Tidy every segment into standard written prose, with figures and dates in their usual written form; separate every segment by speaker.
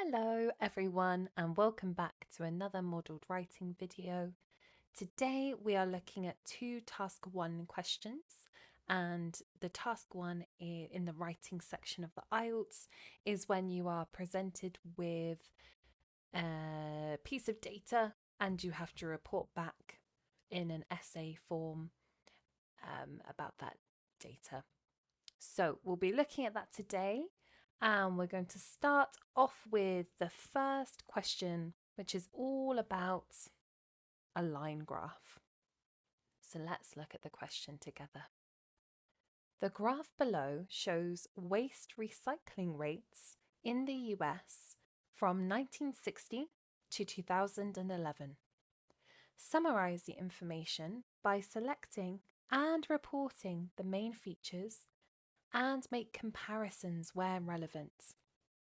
Speaker 1: Hello everyone and welcome back to another modelled writing video. Today we are looking at two task 1 questions, and the task 1 in the writing section of the IELTS is when you are presented with a piece of data and you have to report back in an essay form about that data. So we'll be looking at that today, and we're going to start off with the first question, which is all about a line graph. So let's look at the question together. The graph below shows waste recycling rates in the US from 1960 to 2011. Summarize the information by selecting and reporting the main features and make comparisons where relevant.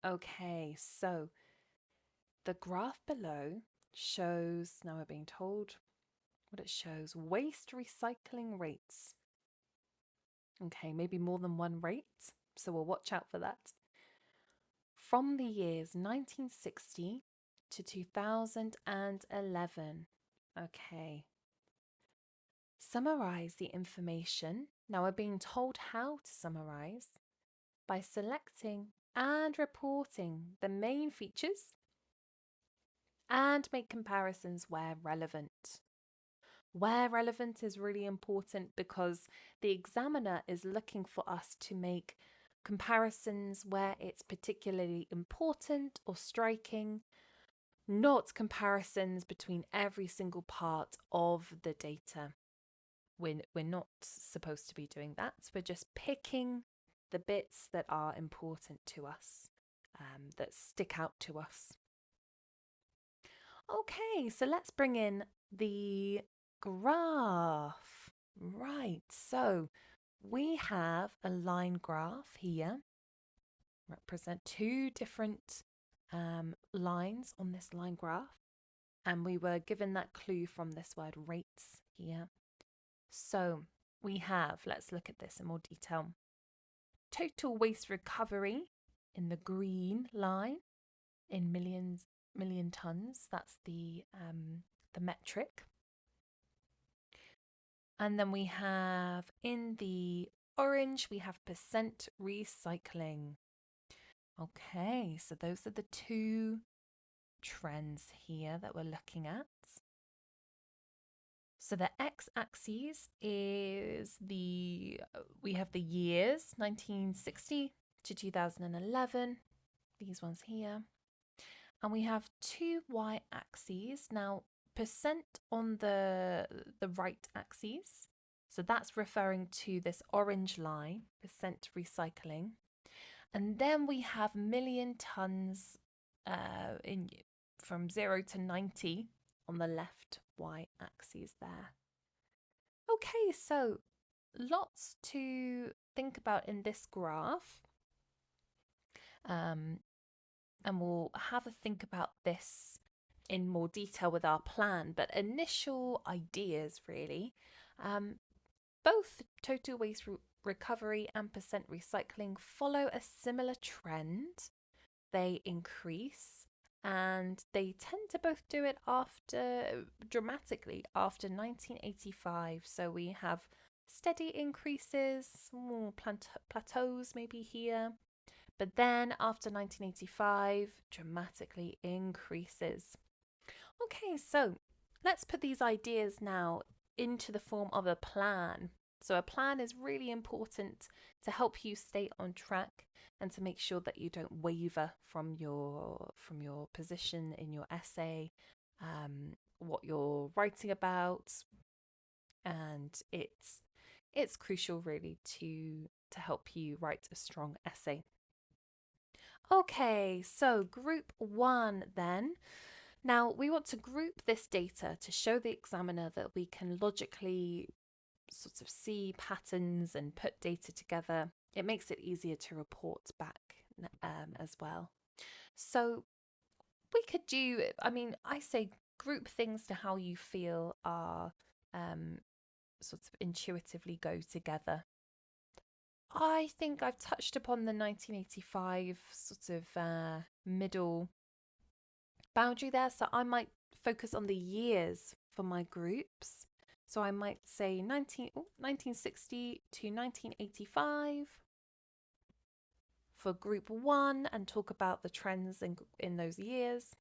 Speaker 1: Okay, so the graph below shows, now we're being told what it shows, waste recycling rates. Okay, maybe more than one rate, so we'll watch out for that. From the years 1960 to 2011. Okay. Summarize the information. Now we're being told how to summarize by selecting and reporting the main features and make comparisons where relevant. Where relevant is really important because the examiner is looking for us to make comparisons where it's particularly important or striking, not comparisons between every single part of the data. We're not supposed to be doing that. We're just picking the bits that are important to us, that stick out to us. Okay, so let's bring in the graph. Right, so we have a line graph here, represent two different lines on this line graph, and we were given that clue from this word rates here. So we have, let's look at this in more detail. Total waste recovery in the green line in million tons. That's the metric. And then we have in the orange, we have percent recycling. Okay, so those are the two trends here that we're looking at. So the x-axis is we have the years 1960 to 2011, these ones here. And we have two y-axes. Now, percent on the right axis, so that's referring to this orange line, percent recycling. And then we have million tons from 0 to 90 on the left y-axis there. Okay, so lots to think about in this graph. And we'll have a think about this in more detail with our plan, but initial ideas really. Both total waste recovery and percent recycling follow a similar trend. They increase, and they tend to both do it dramatically after 1985. So we have steady increases, plateaus maybe here. But then after 1985, dramatically increases. Okay, so let's put these ideas now into the form of a plan. So a plan is really important to help you stay on track and to make sure that you don't waver from your position in your essay, what you're writing about, and it's crucial really to help you write a strong essay. Okay, so group 1 then. Now we want to group this data to show the examiner that we can logically sort of see patterns and put data together. It makes it easier to report back as well. So we could do, I say group things to how you feel are sort of intuitively go together. I think I've touched upon the 1985 sort of middle boundary there. So I might focus on the years for my groups. So I might say 1960 to 1985 for group one and talk about the trends in those years.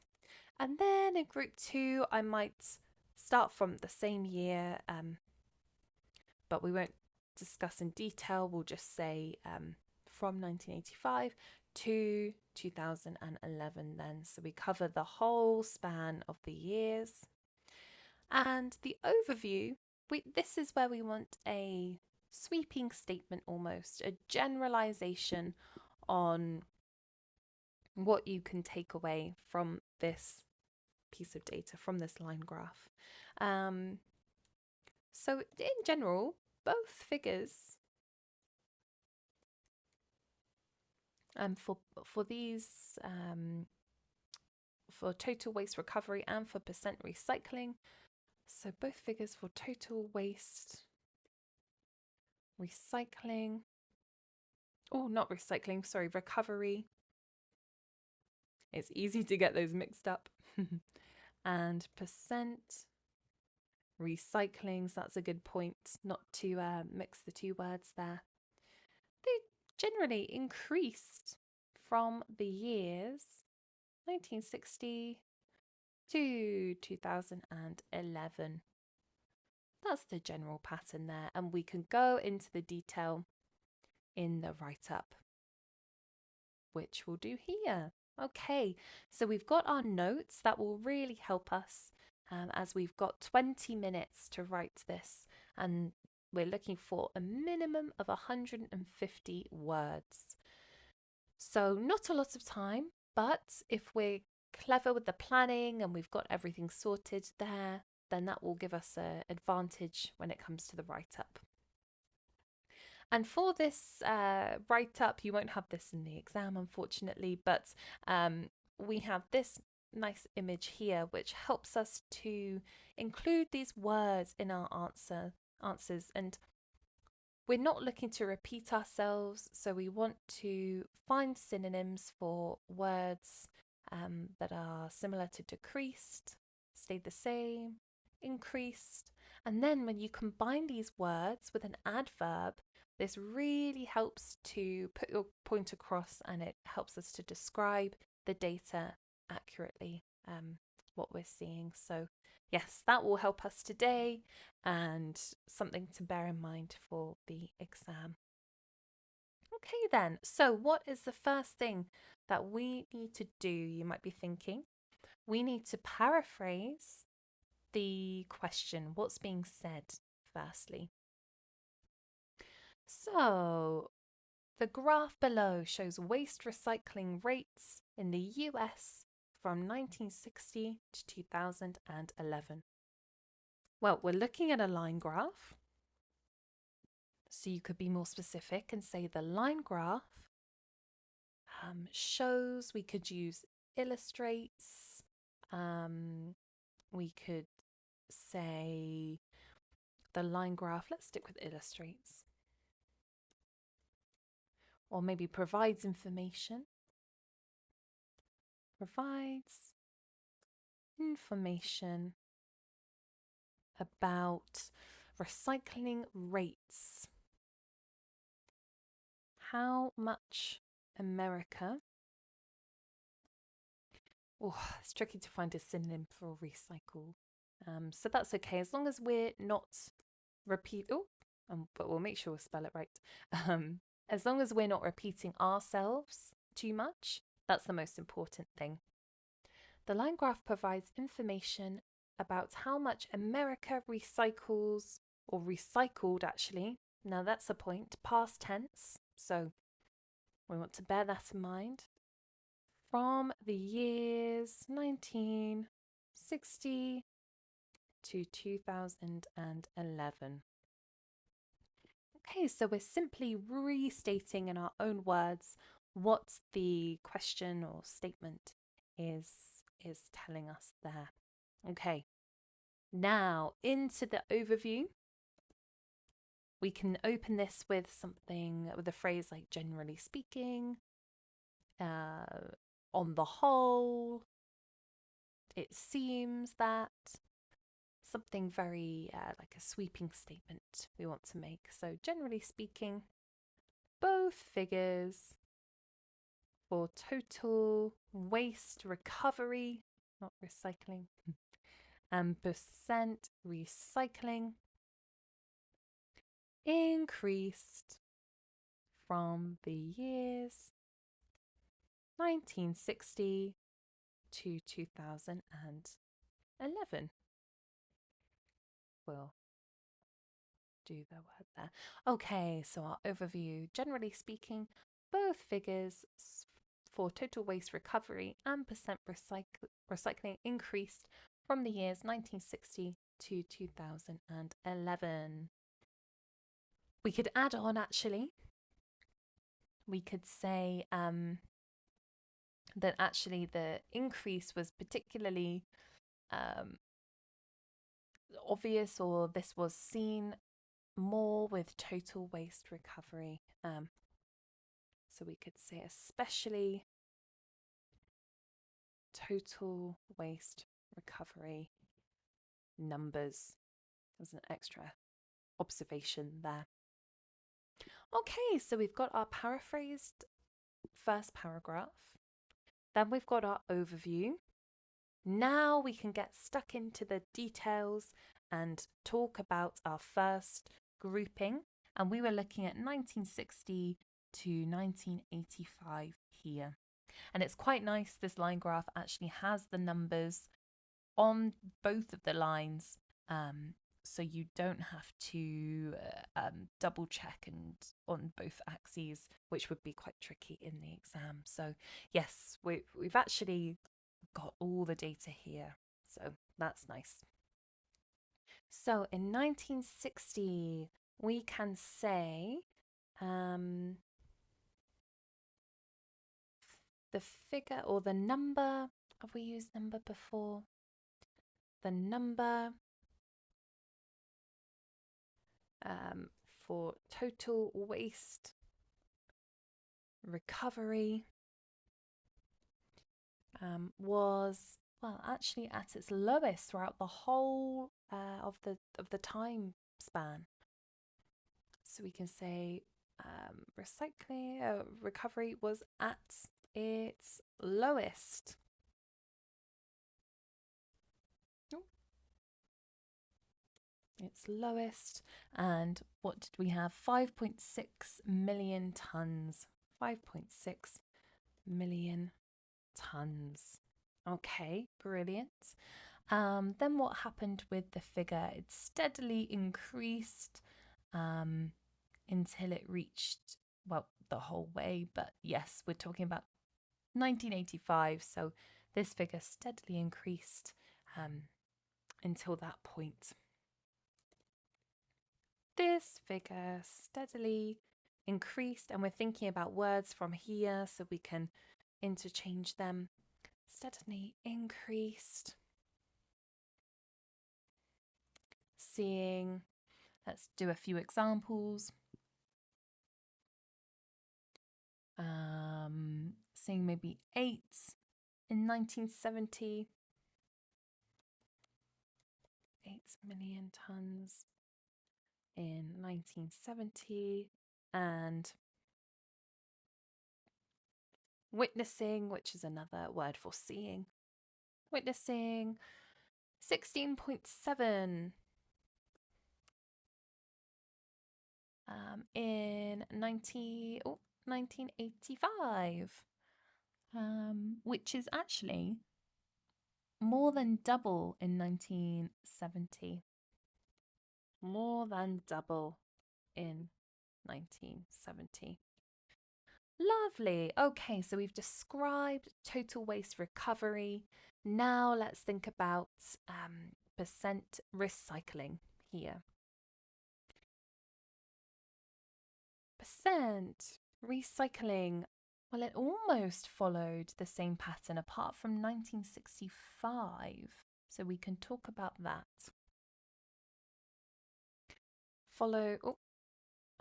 Speaker 1: And then in group two, I might start from the same year, but we won't discuss in detail. We'll just say from 1985 to 2011 then. So we cover the whole span of the years. And the overview, this is where we want a sweeping statement almost, a generalization on what you can take away from this piece of data, from this line graph. So in general, both figures for these for total waste recovery and for percent recycling. So both figures for total waste recycling. Oh, not recycling, sorry, recovery. It's easy to get those mixed up. And percent recycling, so that's a good point not to mix the two words there. They generally increased from the years 1960 to 2011. That's the general pattern there, and we can go into the detail in the write-up, which we'll do here. Okay, so we've got our notes that will really help us as we've got 20 minutes to write this, and we're looking for a minimum of 150 words. So not a lot of time, but if we're clever with the planning and we've got everything sorted there, then that will give us an advantage when it comes to the write-up. And for this write-up, you won't have this in the exam, unfortunately, but we have this nice image here, which helps us to include these words in our answers. And we're not looking to repeat ourselves, so we want to find synonyms for words that are similar to decreased, stayed the same, increased. And then when you combine these words with an adverb, this really helps to put your point across, and it helps us to describe the data accurately, what we're seeing. So yes, that will help us today and something to bear in mind for the exam. Okay then, so what is the first thing that we need to do? You might be thinking, we need to paraphrase the question, what's being said firstly. So the graph below shows waste recycling rates in the US from 1960 to 2011. Well, we're looking at a line graph. So you could be more specific and say the line graph shows, we could use illustrates. We could say the line graph, let's stick with illustrates. Or maybe provides information. Provides information about recycling rates. How much America... Oh, it's tricky to find a synonym for recycle. So that's okay, as long as we're not but we'll make sure we spell it right. As long as we're not repeating ourselves too much, that's the most important thing. The line graph provides information about how much America recycles, or recycled actually. Now that's a point, past tense, so we want to bear that in mind. From the years 1960 to 2011. Okay, so we're simply restating in our own words what the question or statement is telling us there. Okay, now into the overview. We can open this with something with a phrase like generally speaking, on the whole, it seems that, something very like a sweeping statement we want to make. So generally speaking, both figures for total waste recovery, not recycling, and percent recycling increased from the years 1960 to 2011. We'll do the word there. Okay, so our overview. Generally speaking, both figures for total waste recovery and percent recycling increased from the years 1960 to 2011. We could add on, actually, we could say that actually the increase was particularly obvious, or this was seen more with total waste recovery. So we could say especially total waste recovery numbers. There's an extra observation there. Okay, so we've got our paraphrased first paragraph. Then we've got our overview. Now we can get stuck into the details and talk about our first grouping. And we were looking at 1960 to 1985 here. And it's quite nice, this line graph actually has the numbers on both of the lines, so you don't have to double check and on both axes, which would be quite tricky in the exam. So yes, we've actually got all the data here, so that's nice. So in 1960, we can say the figure or the number, have we used number before? The number for total waste recovery was, well, actually at its lowest throughout the whole of the time span. So we can say recycling recovery was at its lowest. Its lowest. And what did we have? 5.6 million tons. 5.6 million tons. Okay, brilliant. Then what happened with the figure? It steadily increased until it reached, well, the whole way. But yes, we're talking about 1985. So this figure steadily increased until that point. This figure steadily increased, and we're thinking about words from here so we can interchange them. Steadily increased. Seeing, let's do a few examples. Seeing maybe 8 in 1970. 8 million tons in 1970, and witnessing, which is another word for seeing. Witnessing 16.7 in 1985, which is actually more than double in 1970. More than double in 1970. Lovely. Okay, so we've described total waste recovery. Now let's think about percent recycling here. Percent recycling. Well, it almost followed the same pattern apart from 1965. So we can talk about that.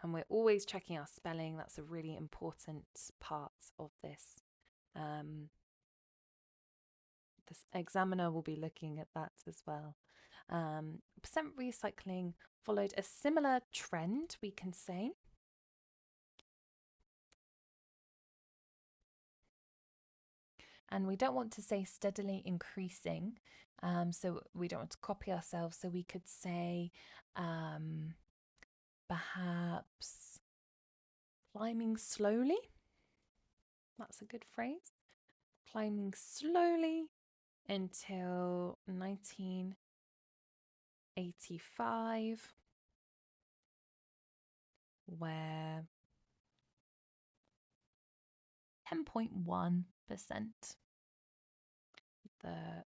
Speaker 1: And we're always checking our spelling. That's a really important part of this. This examiner will be looking at that as well. Percent recycling followed a similar trend, we can say. And we don't want to say steadily increasing, so we don't want to copy ourselves. So we could say perhaps climbing slowly. That's a good phrase. Climbing slowly until 1985, where 10.1%, the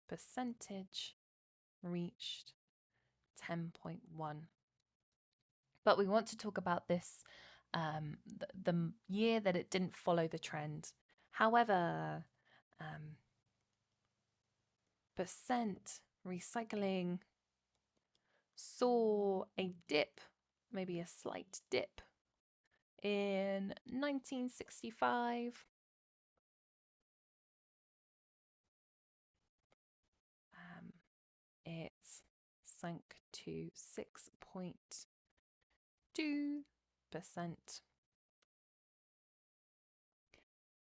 Speaker 1: percentage reached 10.1. But we want to talk about this, the year that it didn't follow the trend. However, percent recycling saw a dip, maybe a slight dip, in 1965. It sank to 6.2%.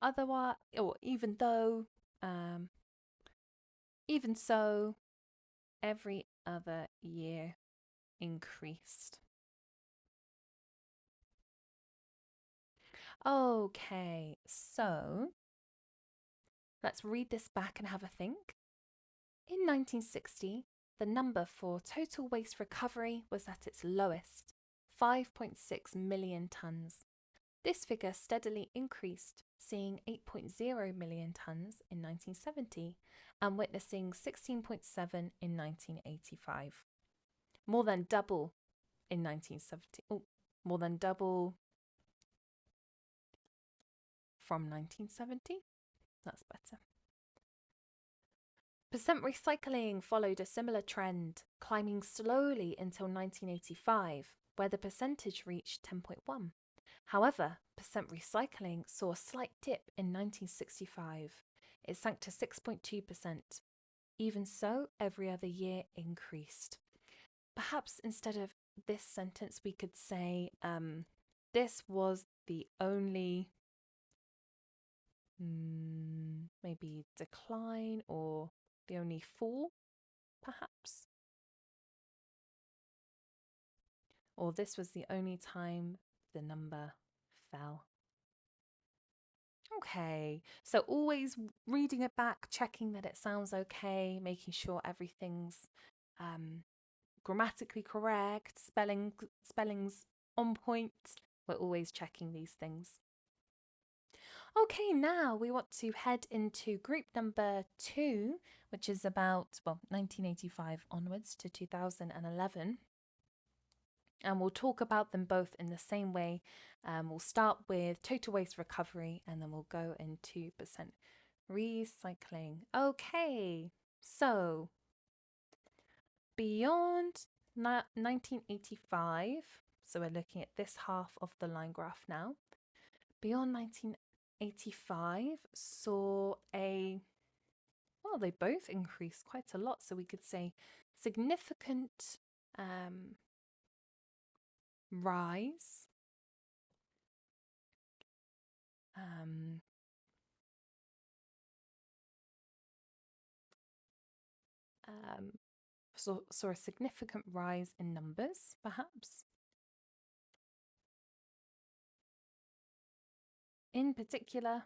Speaker 1: Otherwise, or even so, every other year increased. Okay, so let's read this back and have a think. In 1960, the number for total waste recovery was at its lowest, 5.6 million tonnes. This figure steadily increased, seeing 8.0 million tonnes in 1970 and witnessing 16.7 in 1985. More than double in 1970. Oh, more than double from 1970. That's better. Percent recycling followed a similar trend, climbing slowly until 1985, where the percentage reached 10.1. However, percent recycling saw a slight dip in 1965. It sank to 6.2%. Even so, every other year increased. Perhaps instead of this sentence, we could say this was the only maybe decline or the only fall, perhaps. Or this was the only time the number fell. Okay, so always reading it back, checking that it sounds okay, making sure everything's grammatically correct, spelling's on point. We're always checking these things. Okay, now we want to head into group number 2, which is about, 1985 onwards to 2011. And we'll talk about them both in the same way. We'll start with total waste recovery and then we'll go into percent recycling. Okay, so beyond 1985, so we're looking at this half of the line graph now. Beyond 1985 saw they both increased quite a lot. So we could say significant rise. Saw a significant rise in numbers, perhaps. In particular,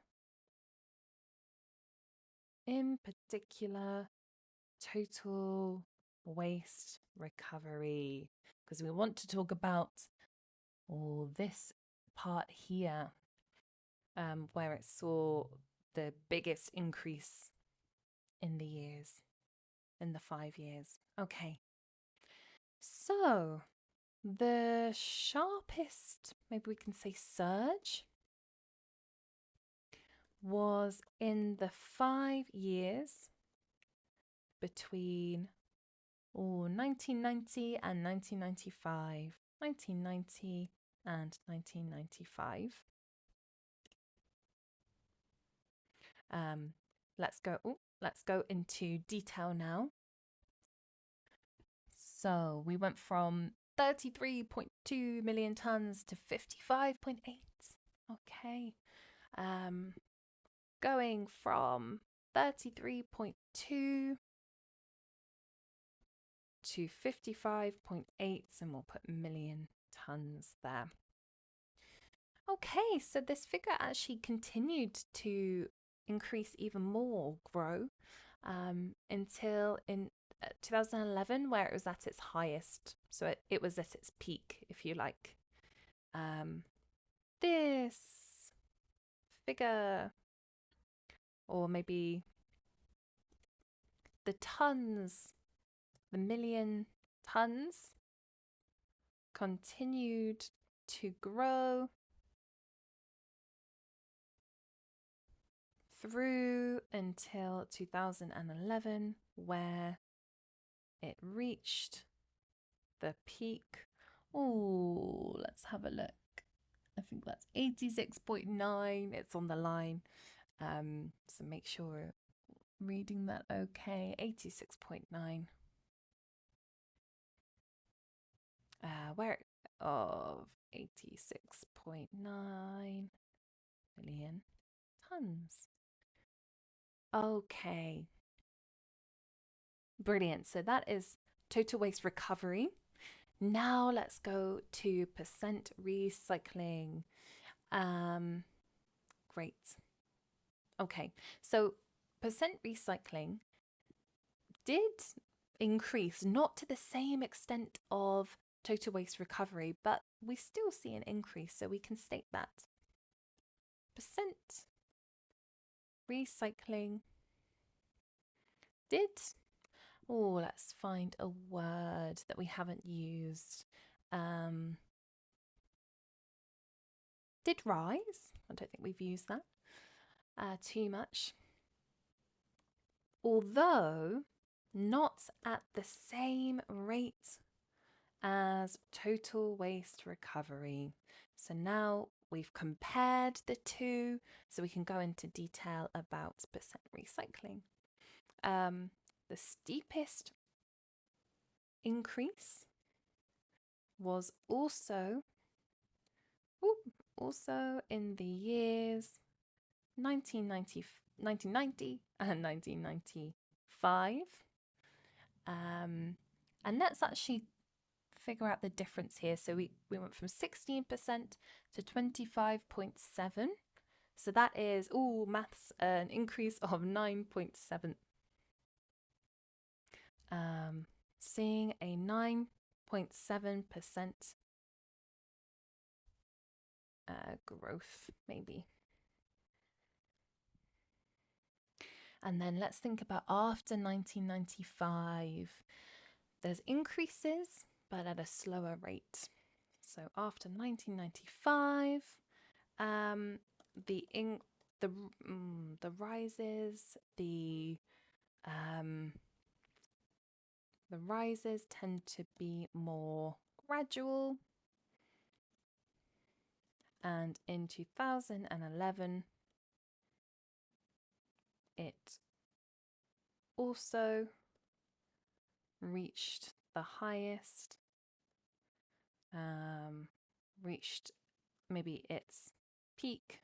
Speaker 1: total waste recovery, because we want to talk about this part here, where it saw the biggest increase in the 5 years. Okay, so the sharpest, maybe we can say surge, was in the 5 years between 1990 and 1995. 1990 and 1995. Let's go into detail now. So we went from 33.2 million tons to 55.8. Okay. Going from 33.2 to 55.8, and we'll put million tons there. Okay, so this figure actually continued to increase even more, grow, until in 2011, where it was at its highest. So it was at its peak, if you like. This figure, or maybe the tons, the million tons, continued to grow through until 2011, where it reached the peak. Oh, let's have a look. I think that's 86.9. It's on the line. So make sure we're reading that okay. 86.9. Where of 86.9 million tons. Okay. Brilliant. So that is total waste recovery. Now let's go to percent recycling. Great. Okay, so percent recycling did increase, not to the same extent of total waste recovery, but we still see an increase, so we can state that. Percent recycling did, let's find a word that we haven't used. Did rise. I don't think we've used that too much. Although not at the same rate as total waste recovery. So now we've compared the two, so we can go into detail about percent recycling. The steepest increase was also in the years 1990 and 1995. And let's actually figure out the difference here. So we went from 16% to 25.7. So that is, maths, an increase of 9.7. Seeing a 9.7% growth, maybe. And then let's think about after 1995. There's increases, but at a slower rate. So after 1995, the rises tend to be more gradual. And in 2011, it also reached the highest, reached maybe its peak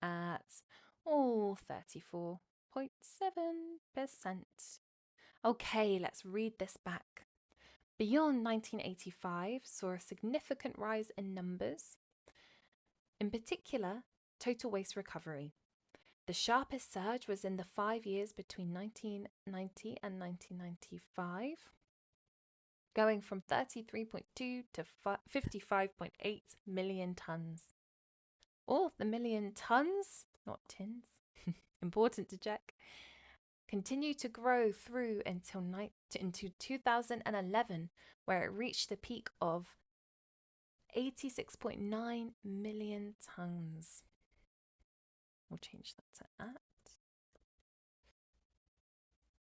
Speaker 1: at 34.7%. Okay, let's read this back. Beyond 1985 saw a significant rise in numbers, in particular total waste recovery. The sharpest surge was in the 5 years between 1990 and 1995, going from 33.2 to 55.8 million tons. The million tons, not tins, important to check, continue to grow through until into 2011, where it reached the peak of 86.9 million tons. We'll change that to at.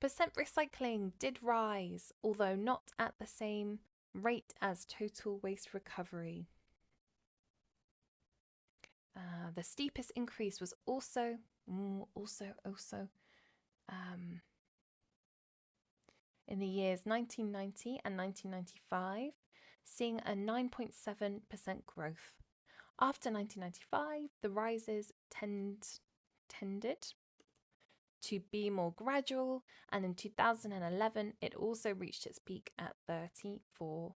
Speaker 1: Percent recycling did rise, although not at the same Rate as total waste recovery. The steepest increase was also in the years 1990 and 1995, seeing a 9.7% growth. After 1995, the rises tended to be more gradual, and in 2011, it also reached its peak at 34.7%.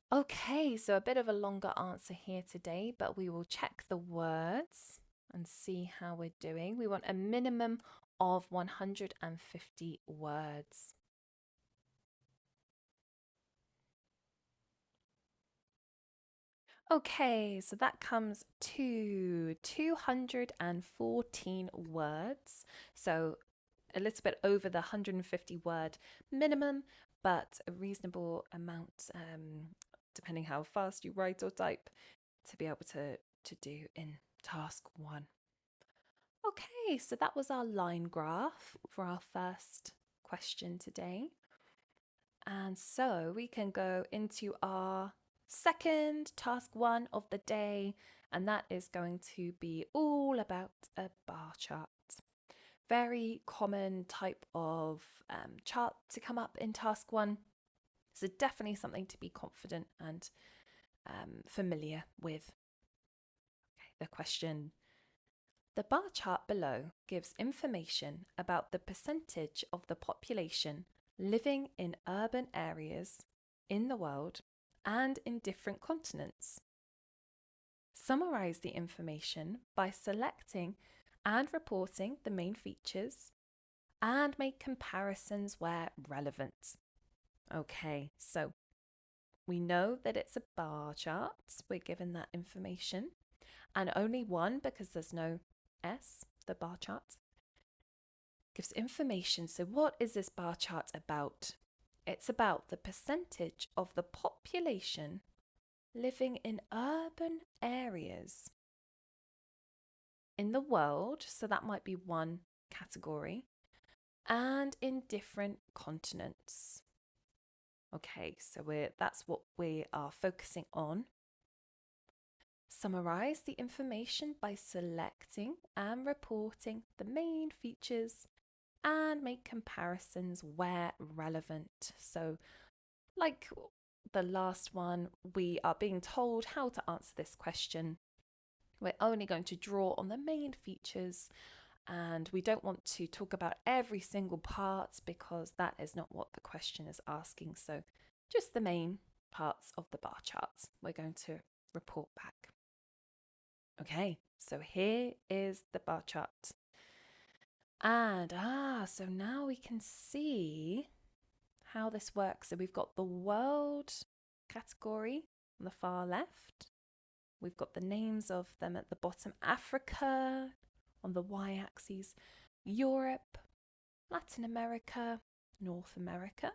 Speaker 1: Okay, so a bit of a longer answer here today, but we will check the words and see how we're doing. We want a minimum of 150 words. Okay, so that comes to 214 words. So a little bit over the 150 word minimum, but a reasonable amount, depending how fast you write or type, to be able to do in task 1. Okay, so that was our line graph for our first question today. And so we can go into our second task 1 of the day, and that is going to be all about a bar chart. Very common type of chart to come up in task 1. So definitely something to be confident and familiar with. Okay, the question. The bar chart below gives information about the percentage of the population living in urban areas in the world and in different continents. Summarize the information by selecting and reporting the main features and make comparisons where relevant. Okay, so we know that it's a bar chart. We're given that information, and only one because there's no S, the bar chart. Gives information. So what is this bar chart about? It's about the percentage of the population living in urban areas in the world, so that might be one category, and in different continents. Okay, so that's what we are focusing on. Summarize the information by selecting and reporting the main features and make comparisons where relevant. So, like the last one, we are being told how to answer this question. We're only going to draw on the main features, and we don't want to talk about every single part because that is not what the question is asking. So just the main parts of the bar charts we're going to report back. Okay, so here is the bar chart. And so now we can see how this works. So we've got the world category on the far left. We've got the names of them at the bottom. Africa on the y-axis, Europe, Latin America, North America.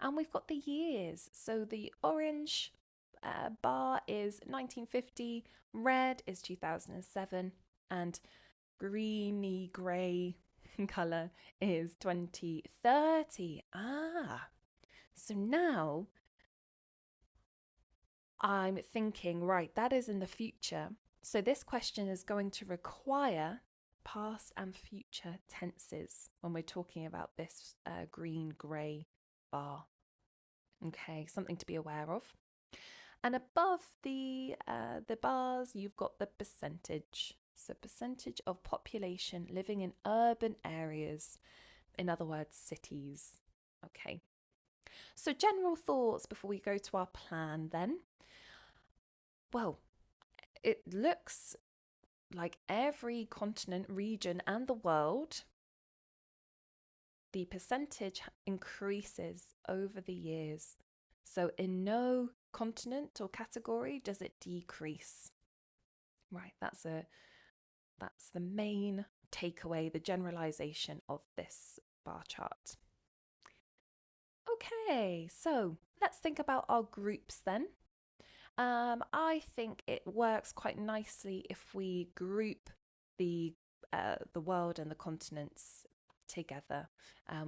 Speaker 1: And we've got the years. So the orange bar is 1950, red is 2007, and greeny grey colour is 2030. So now I'm thinking, right, that is in the future. So this question is going to require past and future tenses when we're talking about this green-grey bar. Okay, something to be aware of. And above the bars, you've got the percentage. So percentage of population living in urban areas, in other words, cities. Okay. So general thoughts before we go to our plan then. Well, it looks like every continent, region, and the world, the percentage increases over the years. So in no continent or category does it decrease. Right, that's the main takeaway, the generalization of this bar chart. Okay, so let's think about our groups then. I think it works quite nicely if we group the world and the continents together.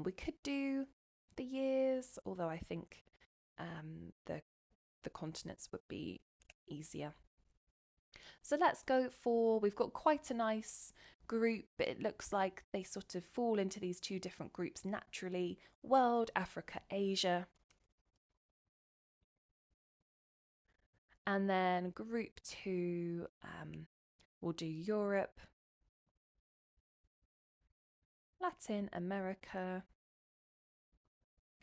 Speaker 1: We could do the years, although I think the continents would be easier. So let's go for, we've got quite a nice group. It looks like they sort of fall into these two different groups naturally: world, Africa, Asia. And then group 2, we'll do Europe, Latin America,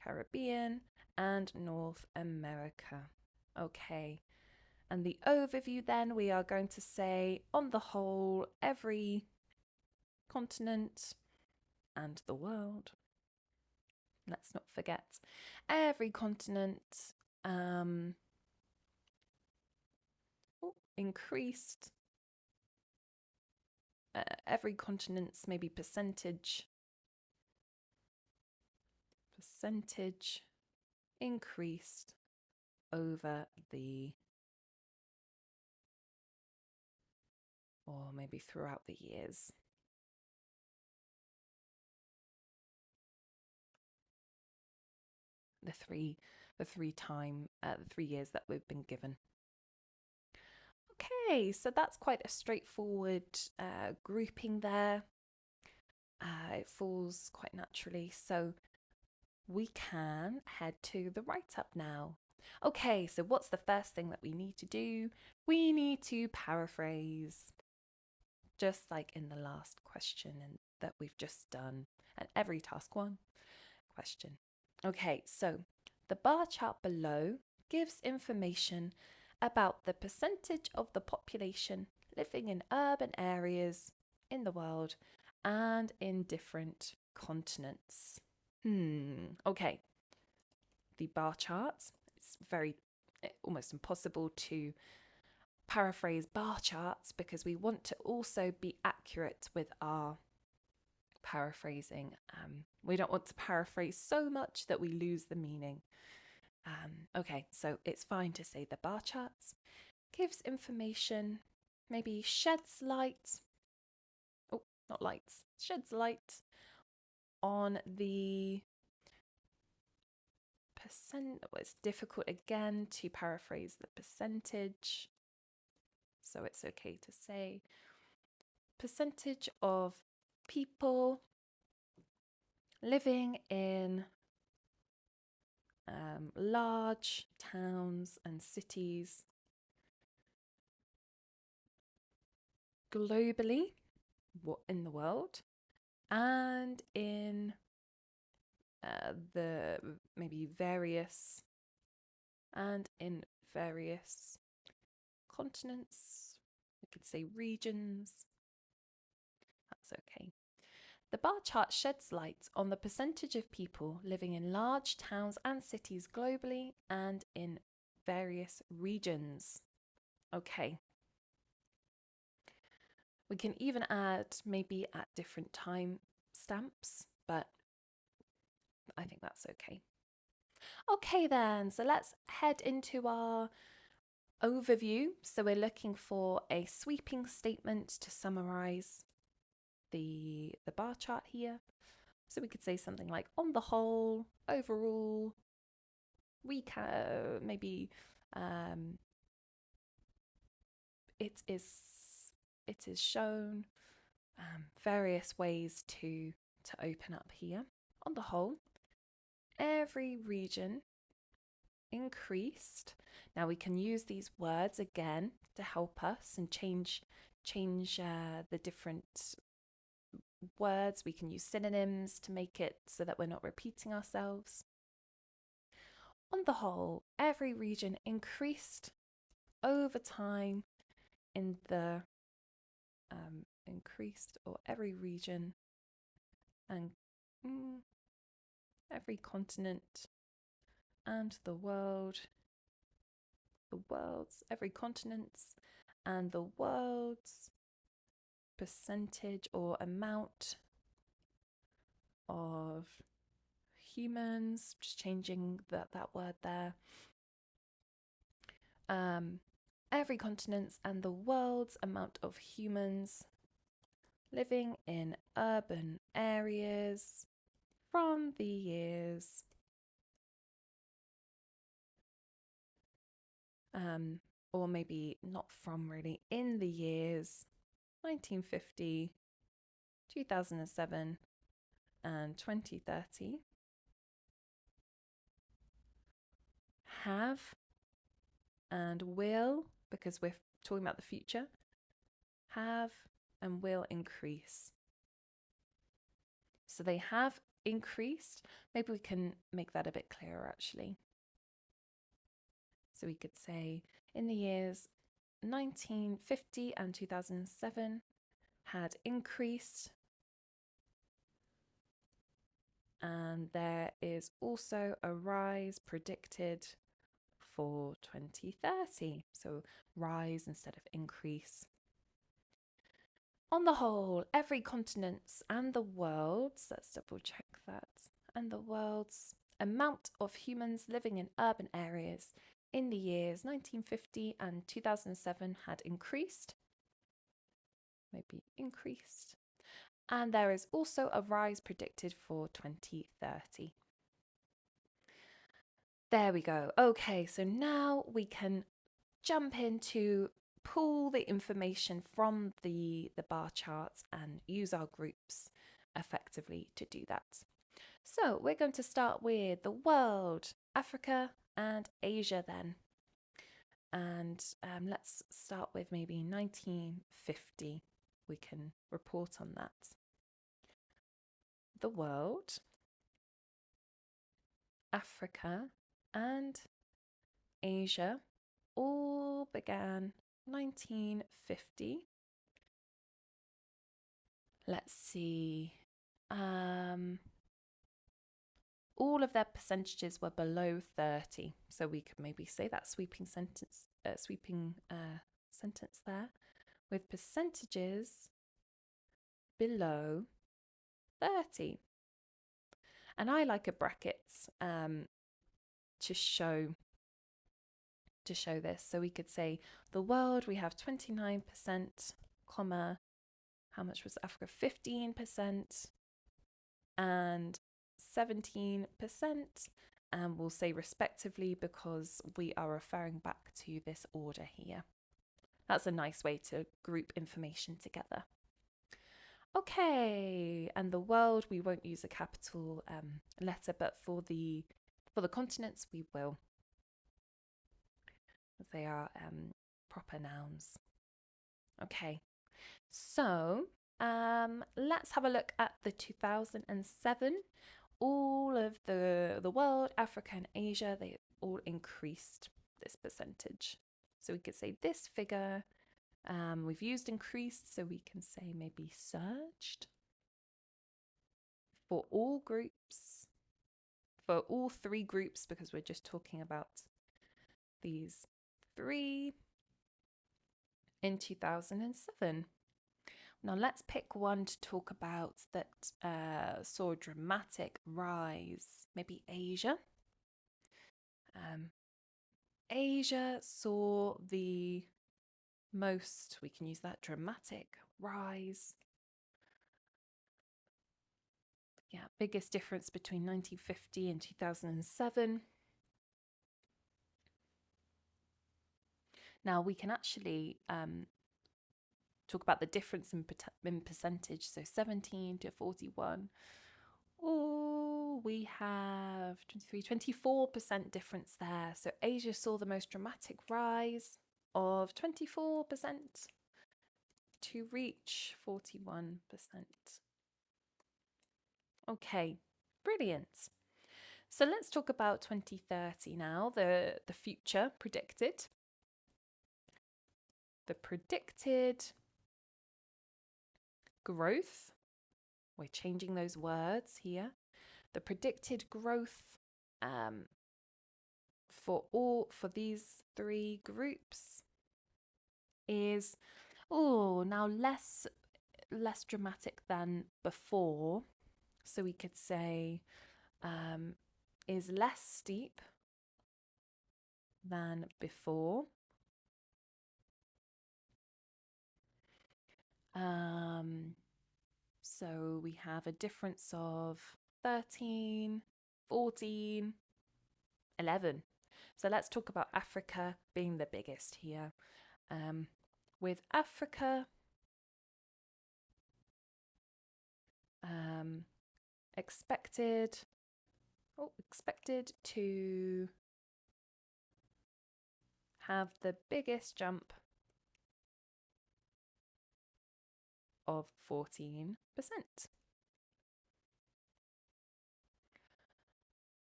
Speaker 1: Caribbean, and North America. Okay. And the overview then, we are going to say, on the whole, every continent and the world. Let's not forget every continent increased. Every continent's maybe percentage increased over the, or maybe throughout the years. The 3 years that we've been given. Okay, so that's quite a straightforward grouping there. It falls quite naturally, so we can head to the write-up now. Okay, so what's the first thing that we need to do? We need to paraphrase, just like in the last question that we've just done, and every task 1 question. Okay, so the bar chart below gives information about the percentage of the population living in urban areas in the world and in different continents. Okay. The bar charts, it's almost impossible to paraphrase bar charts because we want to also be accurate with our paraphrasing. We don't want to paraphrase so much that we lose the meaning. Okay, so it's fine to say the bar charts gives information, maybe sheds light. Oh, not lights. Sheds light on the percent. Well, it's difficult again to paraphrase the percentage, so it's okay to say percentage of people living in large towns and cities globally, in the world, and in the maybe various continents. We could say regions. That's okay. The bar chart sheds light on the percentage of people living in large towns and cities globally and in various regions. Okay. We can even add maybe at different time stamps, but I think that's okay. Okay then, so let's head into our overview. So we're looking for a sweeping statement to summarize the bar chart here. So we could say something like, on the whole, overall, we can maybe it is shown, various ways to open up here. On the whole, every region increased. Now we can use these words again to help us and change the different words. We can use synonyms to make it so that we're not repeating ourselves. On the whole, every region increased over time in the every region and every continent and the world's every continent's and the world's percentage or amount of humans, just changing that word there, every continent's and the world's amount of humans living in urban areas from the years or maybe not from really, in the years 1950, 2007, and 2030 have and will, because we're talking about the future, have and will increase. So they have increased. Maybe we can make that a bit clearer actually. So we could say in the years 1950 and 2007 had increased, and there is also a rise predicted for 2030. So rise instead of increase. On the whole, every continent and the world's, let's double check that, and the world's amount of humans living in urban areas in the years 1950 and 2007 had increased, maybe increased, and there is also a rise predicted for 2030. There we go. Okay, so now we can jump into pull the information from the bar charts and use our groups effectively to do that. So we're going to start with the world, Africa and Asia then. And let's start with maybe 1950. We can report on that. The world, Africa and Asia all began 1950. Let's see. All of their percentages were below 30. So we could maybe say that sweeping sentence there with percentages below 30. And I like a brackets to show this. So we could say the world, we have 29%, comma, how much was Africa? 15% and 17%, and we'll say respectively because we are referring back to this order here. That's a nice way to group information together. Okay, and the world, we won't use a capital letter, but for the continents we will. They are proper nouns. Okay, so let's have a look at the 2007. All of the world, Africa and Asia, they all increased this percentage. So we could say this figure, we've used increased, so we can say maybe surged. For all groups, for all three groups, because we're just talking about these three in 2007. Now let's pick one to talk about that saw a dramatic rise. Maybe Asia. Asia saw the most, we can use that, dramatic rise. Yeah, biggest difference between 1950 and 2007. Now we can actually talk about the difference in percentage. So 17 to 41. Oh, we have 24% difference there. So Asia saw the most dramatic rise of 24% to reach 41%. Okay, brilliant. So let's talk about 2030 now, the future predicted. The predicted growth, we're changing those words here. The predicted growth for these three groups is now less dramatic than before. So we could say is less steep than before. So we have a difference of 13, 14, 11. So let's talk about Africa being the biggest here. With Africa, expected to have the biggest jump of 14%.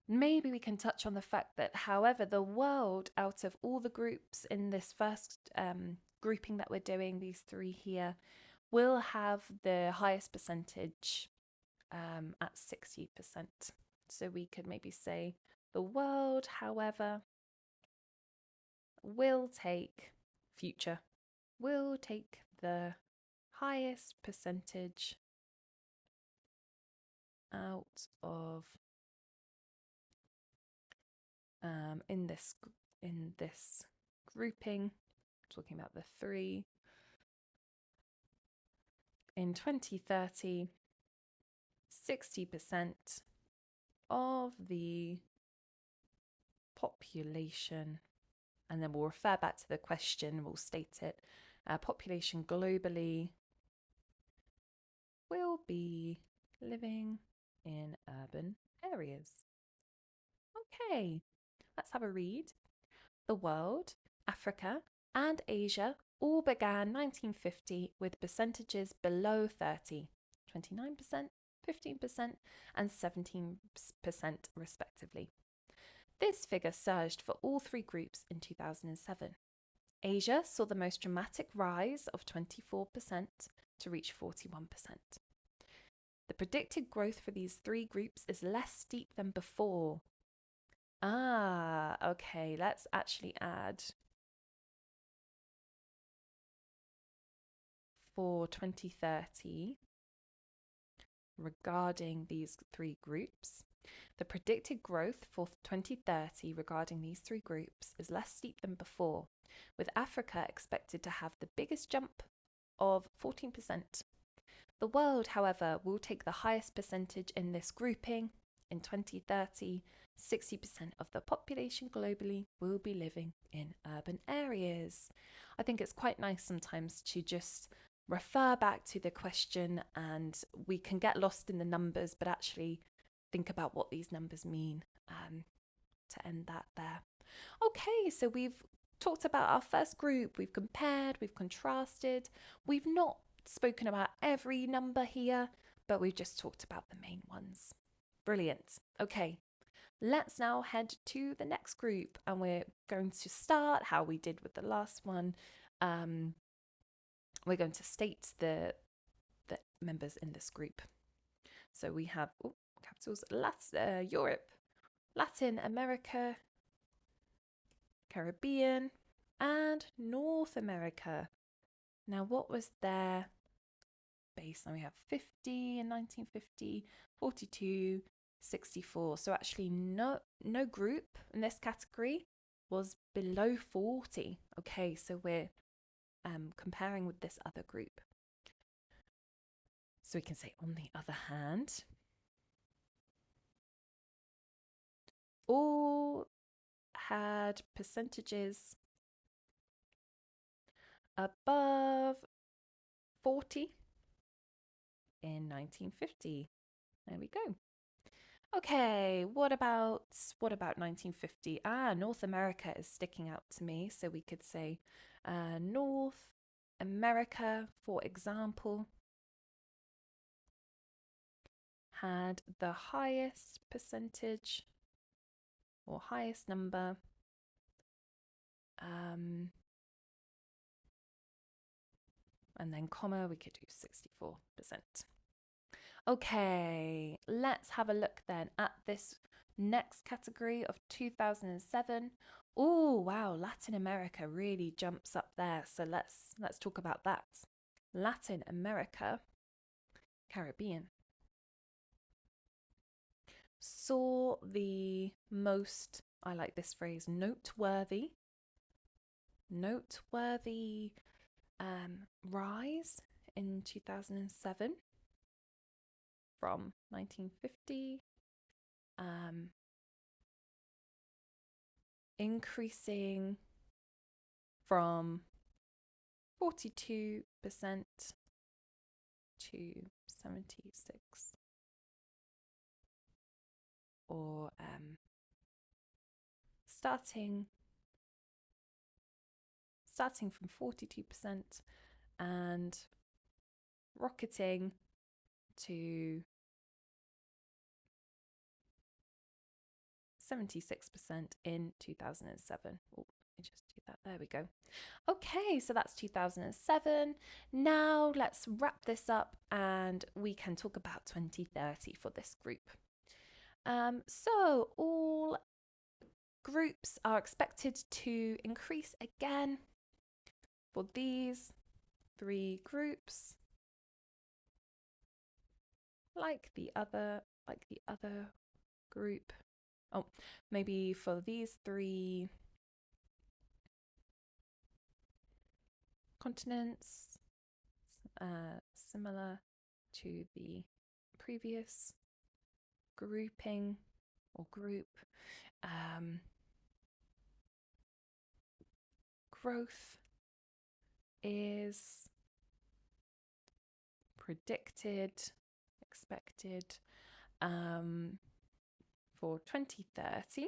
Speaker 1: Maybe we can touch on the fact that, however, the world, out of all the groups in this first grouping that we're doing, these three here, will have the highest percentage at 60%. So we could maybe say the world, however, will take the highest percentage out of in this grouping, talking about the three. In 2030, 60% of the population, and then we'll refer back to the question, we'll state it, population globally will be living in urban areas. Okay, let's have a read. The world, Africa, and Asia all began 1950 with percentages below 30, 29%, 15%, and 17% respectively. This figure surged for all three groups in 2007. Asia saw the most dramatic rise of 24% to reach 41%. The predicted growth for these three groups is less steep than before. Okay, let's actually add for 2030 regarding these three groups. The predicted growth for 2030 regarding these three groups is less steep than before, with Africa expected to have the biggest jump of 14%. The world, however, will take the highest percentage in this grouping. In 2030, 60% of the population globally will be living in urban areas. I think it's quite nice sometimes to just refer back to the question, and we can get lost in the numbers, but actually think about what these numbers mean to end that there. Okay, so we've talked about our first group, we've compared, we've contrasted, we've not spoken about every number here, but we've just talked about the main ones. Brilliant. Okay, let's now head to the next group, and we're going to start how we did with the last one. We're going to state the members in this group. So we have capitals: Europe, Latin America, Caribbean, and North America. Now, what was their baseline? We have 50 in 1950, 42, 64. So actually no group in this category was below 40. Okay, so we're comparing with this other group. So we can say, on the other hand, all had percentages above 40 in 1950. There we go. Okay, what about 1950? North America is sticking out to me, so we could say North America, for example, had the highest percentage or highest number and then comma, we could do 64%. Okay, let's have a look then at this next category of 2007. Oh, wow, Latin America really jumps up there. So let's talk about that. Latin America, Caribbean, saw the most, I like this phrase, noteworthy rise in 2007 from 1950 increasing from 42% to 76, or starting from 42% and rocketing to 76% in 2007. Oh, let me just do that. There we go. Okay, so that's 2007. Now let's wrap this up and we can talk about 2030 for this group. So all groups are expected to increase again for these three groups, like the other group. Oh, maybe for these three continents, similar to the previous grouping or group. Growth is expected for 2030.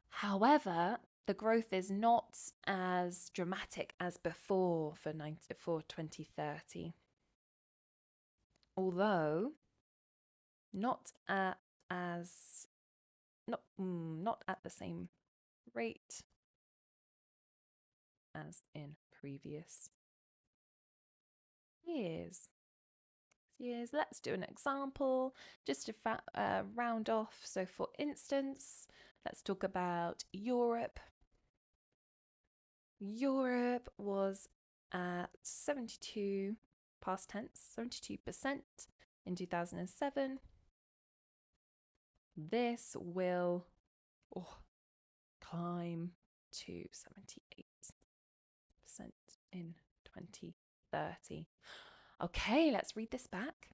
Speaker 1: However, the growth is not as dramatic as before for 2030. Although not at the same rate as in previous years. Let's do an example just to round off. So for instance, let's talk about Europe. Europe was at 72, past tense, 72% in 2007. This will climb to 78% in 2030. Okay, let's read this back.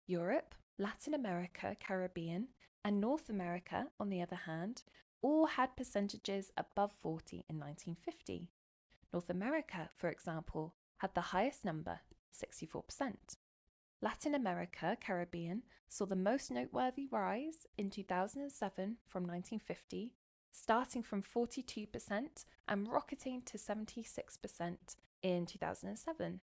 Speaker 1: Europe, Latin America, Caribbean, and North America, on the other hand, all had percentages above 40 in 1950. North America, for example, had the highest number, 64%. Latin America, Caribbean, saw the most noteworthy rise in 2007 from 1950, starting from 42% and rocketing to 76% in 2007.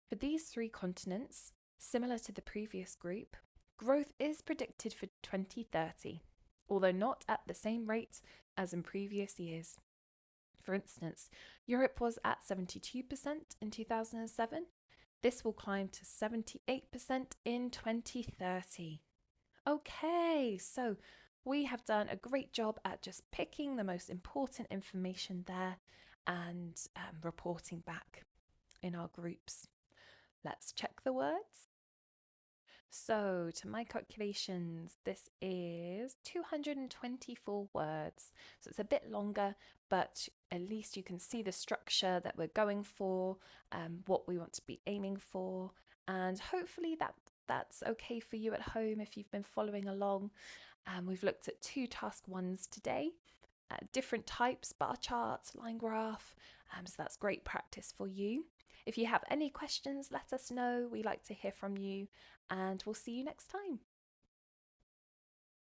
Speaker 1: For these three continents, similar to the previous group, growth is predicted for 2030, although not at the same rate as in previous years. For instance, Europe was at 72% in 2007. This will climb to 78% in 2030. Okay, so we have done a great job at just picking the most important information there and reporting back in our groups. Let's check the words. So, to my calculations, this is 224 words. So it's a bit longer, but at least you can see the structure that we're going for, what we want to be aiming for, and hopefully that's okay for you at home if you've been following along. We've looked at 2 task 1s today, different types, bar charts, line graph, so that's great practice for you. If you have any questions, let us know. We like to hear from you, and we'll see you next time.